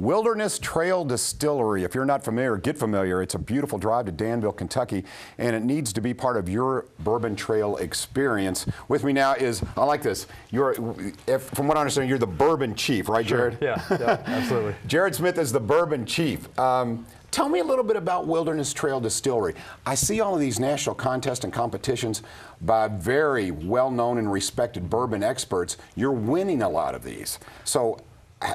Wilderness Trail Distillery. If you're not familiar, get familiar. It's a beautiful drive to Danville, Kentucky, and it needs to be part of your bourbon trail experience. With me now is, I like this, from what I understand, you're the bourbon chief, right, Sure. Jerod? Yeah, absolutely. Jerod Smith is the bourbon chief. Tell me a little bit about Wilderness Trail Distillery. I see all of these national contests and competitions by very well-known and respected bourbon experts. You're winning a lot of these. So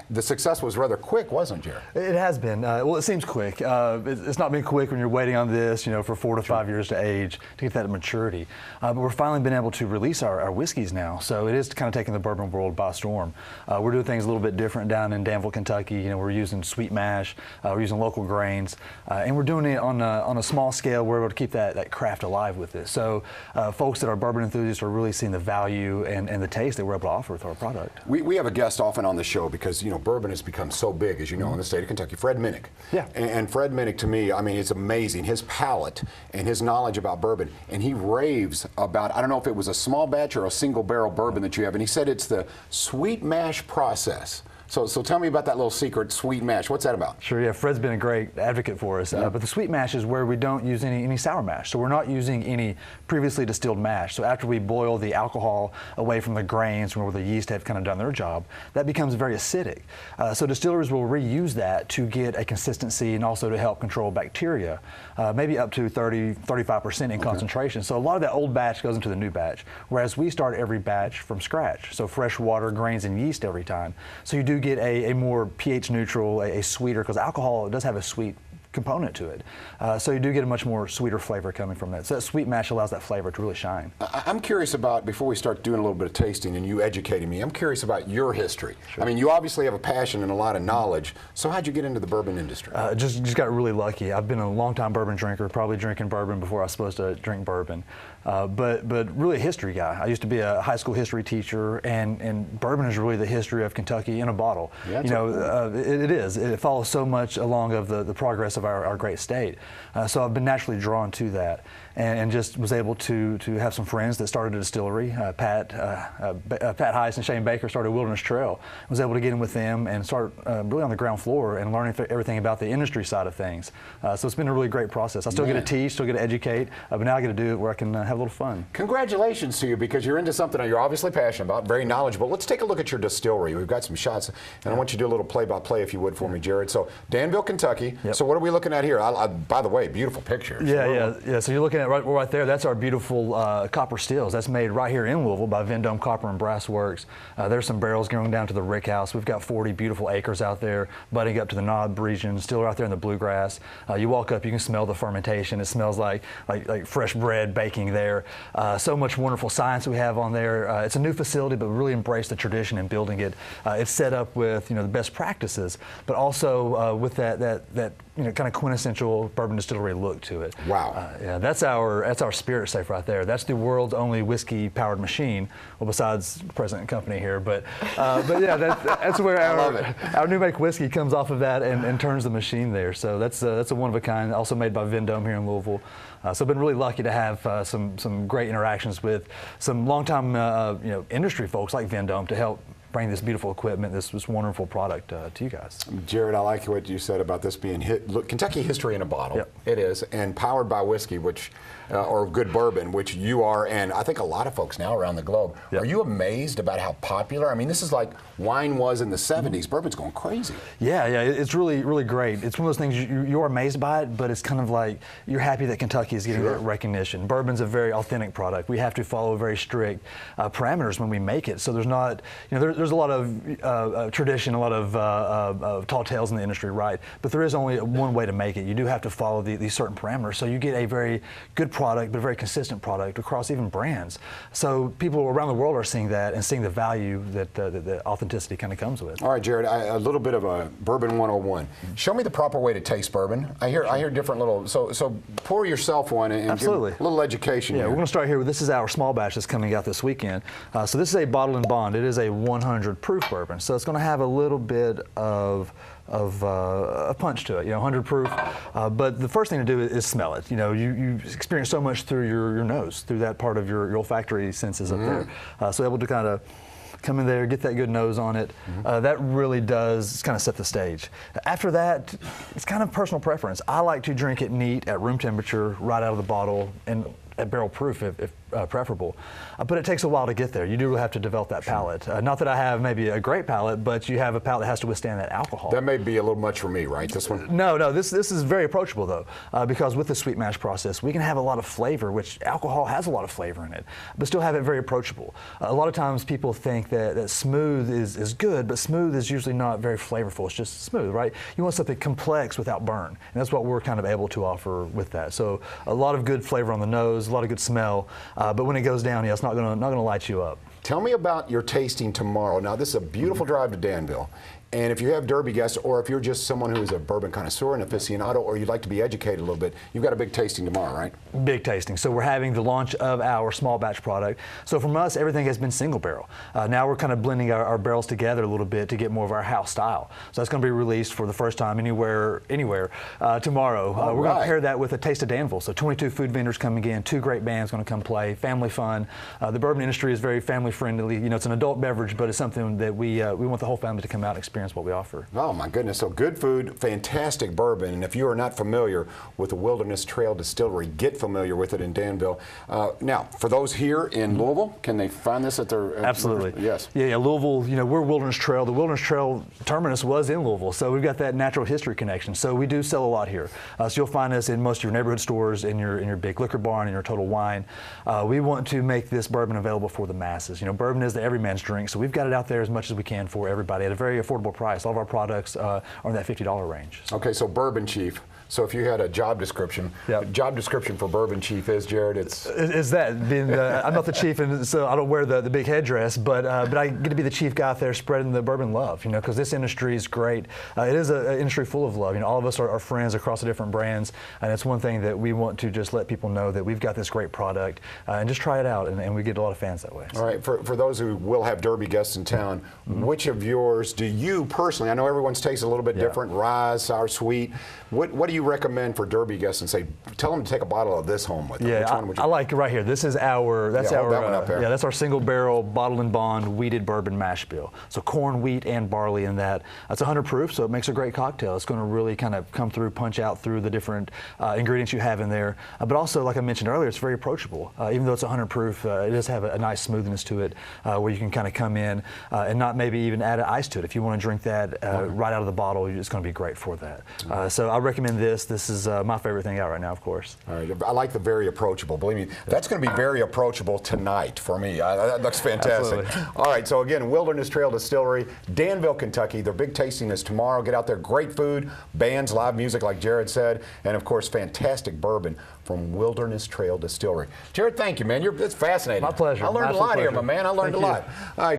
the success was rather quick, wasn't it, Jerod? It has been. Well, it seems quick. It's not been quick when you're waiting on this, for 4 to 5 years to age to get that maturity. But we're finally been able to release our whiskeys now. So it is kind of taking the bourbon world by storm. We're doing things a little bit different down in Danville, Kentucky. We're using sweet mash, we're using local grains, and we're doing it on a small scale. We're able to keep that craft alive with it. So folks that are bourbon enthusiasts are really seeing the value and the taste that we're able to offer with our product. We have a guest often on the show because bourbon has become so big, as you know, in the state of Kentucky. Fred Minnick. Yeah. And Fred Minnick, to me, I mean, it's amazing. His palate and his knowledge about bourbon, and he raves about, I don't know if it was a small batch or a single barrel bourbon that you have, and he said it's the sweet mash process. So tell me about that little secret sweet mash. What's that about? Sure, yeah, Fred's been a great advocate for us. But the sweet mash is where we don't use any sour mash. So we're not using any previously distilled mash. So after we boil the alcohol away from the grains where the yeast have kind of done their job, that becomes very acidic. So distillers will reuse that to get a consistency and also to help control bacteria, maybe up to 35% in concentration. So a lot of that old batch goes into the new batch, whereas we start every batch from scratch. So fresh water, grains, and yeast every time. So you do get a more pH neutral, a sweeter, because alcohol does have a sweet component to it. So you do get a much more sweeter flavor coming from it. So that sweet mash allows that flavor to really shine. I'm curious about, before we start doing a little bit of tasting and you educating me, I'm curious about your history. Sure. I mean, you obviously have a passion and a lot of knowledge. So how'd you get into the bourbon industry? Just got really lucky. I've been a long-time bourbon drinker, probably drinking bourbon before I was supposed to drink bourbon. But really a history guy. I used to be a high school history teacher, and bourbon is really the history of Kentucky in a bottle. Yeah, it is. It follows so much along of the progress of our great state. So I've been naturally drawn to that, and just was able to have some friends that started a distillery. Pat Heiss and Shane Baker started Wilderness Trail. I was able to get in with them and start really on the ground floor and learning everything about the industry side of things. So it's been a really great process. I still get to teach, still get to educate, but now I get to do it where I can have a little fun. Congratulations to you, because you're into something that you're obviously passionate about, very knowledgeable. Let's take a look at your distillery. We've got some shots, and I want you to do a little play-by-play, if you would, for me, Jerod. So Danville, Kentucky. Yep. So what are we looking at here? By the way, beautiful pictures. Yeah. So you're looking at right there. That's our beautiful copper stills. That's made right here in Louisville by Vendome Copper and Brass Works. There's some barrels going down to the rick house. We've got 40 beautiful acres out there, butting up to the Knob region, still out there in the bluegrass. You walk up, you can smell the fermentation. It smells like fresh bread baking there. So much wonderful science we have on there. It's a new facility, but we really embrace the tradition in building it. It's set up with the best practices, but also with that kind of quintessential bourbon distillery look to it. Wow. Yeah, that's our spirit safe right there. That's the world's only whiskey powered machine. Well, besides the present company here, but yeah, that's where our new make whiskey comes off of that and turns the machine there. So that's a one of a kind. Also made by Vendome here in Louisville. So I've been really lucky to have some great interactions with some longtime industry folks like Vendome to help bring this beautiful equipment, this wonderful product to you guys. Jerod, I like what you said about this being Kentucky history in a bottle. Yep. It is, and powered by whiskey, or good bourbon, which you are, and I think a lot of folks now around the globe. Yep. Are you amazed about how popular? I mean, this is like wine was in the 70s. Bourbon's going crazy. Yeah, it's really, really great. It's one of those things you're amazed by it, but it's kind of like you're happy that Kentucky is getting that recognition. Bourbon's a very authentic product. We have to follow very strict parameters when we make it. So there's not, there's a lot of tradition, a lot of tall tales in the industry, right? But there is only one way to make it. You do have to follow these certain parameters. So you get a very good product, but a very consistent product across even brands. So people around the world are seeing that and seeing the value that the authenticity kind of comes with. All right, Jerod, a little bit of a bourbon 101. Show me the proper way to taste bourbon. I hear different little, so pour yourself one and Absolutely. Give a little education. Yeah, here. we're going to start here. This is our small batch that's coming out this weekend. So this is a bottle and bond. It is a 100 proof bourbon. So it's going to have a little bit of a punch to it, 100 proof. But the first thing to do is smell it. You experience so much through your nose, through that part of your olfactory senses up there. So able to kind of come in there, get that good nose on it. That really does kind of set the stage. After that, it's kind of personal preference. I like to drink it neat at room temperature, right out of the bottle, and at barrel proof if preferable. But it takes a while to get there. You do really have to develop that palate. Not that I have maybe a great palate, but you have a palate that has to withstand that alcohol. That may be a little much for me, right? This one? No, this is very approachable though, because with the sweet mash process, we can have a lot of flavor, which alcohol has a lot of flavor in it, but still have it very approachable. A lot of times people think that smooth is good, but smooth is usually not very flavorful. It's just smooth, right? You want something complex without burn, and that's what we're kind of able to offer with that. So a lot of good flavor on the nose, a lot of good smell, but when it goes down, yeah, it's not gonna light you up. Tell me about your tasting tomorrow. Now, this is a beautiful drive to Danville. And if you have Derby guests, or if you're just someone who is a bourbon connoisseur and aficionado, or you'd like to be educated a little bit, you've got a big tasting tomorrow, right? Big tasting. So we're having the launch of our small batch product. So from us, everything has been single barrel. Now we're kind of blending our barrels together a little bit to get more of our house style. So that's going to be released for the first time anywhere tomorrow. We're going to pair that with a taste of Danville. So 22 food vendors coming in, 2 great bands going to come play, family fun. The bourbon industry is very family friendly. You know, it's an adult beverage, but it's something that we want the whole family to come out and experience what we offer. Oh my goodness, so good food, fantastic bourbon, and if you are not familiar with the Wilderness Trail Distillery, get familiar with it in Danville. Now, for those here in Louisville, can they find this at their... Absolutely. Yes. Yeah, Louisville, you know, we're Wilderness Trail. The Wilderness Trail terminus was in Louisville, so we've got that natural history connection. So we do sell a lot here. So you'll find us in most of your neighborhood stores, in your big liquor barn, in your Total Wine. We want to make this bourbon available for the masses. You know, bourbon is the everyman's drink, so we've got it out there as much as we can for everybody at a very affordable price. All of our products are in that $50 range. Okay, so Bourbon Chief. So if you had a job description, the job description for Bourbon Chief is, Jerod, is that being I'm not the chief, and so I don't wear the big headdress, but I get to be the chief guy out there spreading the bourbon love, you know, because this industry is great. It is an industry full of love. You know, all of us are friends across the different brands, and it's one thing that we want to just let people know that we've got this great product, and just try it out, and we get a lot of fans that way. So. All right, for those who will have Derby guests in town, which of yours do you personally, I know everyone's taste is a little bit different, rye, sour, sweet, what do you recommend for Derby guests, and say, tell them to take a bottle of this home with them? Yeah, I like right here. This is our, that's our single barrel bottled and bond wheated bourbon mash bill. So corn, wheat, and barley in that. That's 100 proof, so it makes a great cocktail. It's going to really kind of come through, punch out through the different ingredients you have in there. But also, like I mentioned earlier, it's very approachable. Even though it's 100 proof, it does have a nice smoothness to it, where you can kind of come in and not maybe even add an ice to it. If you want to drink that right out of the bottle, it's going to be great for that. So I recommend this. This is my favorite thing out right now, of course. All right, I like the very approachable. Believe me, that's going to be very approachable tonight for me. That looks fantastic. Absolutely. All right, so again, Wilderness Trail Distillery, Danville, Kentucky. Their big tasting is tomorrow. Get out there, great food, bands, live music, like Jerod said, and of course, fantastic bourbon from Wilderness Trail Distillery. Jerod, thank you, man. It's fascinating. My pleasure. I learned a lot here, my man. I learned a lot. All right.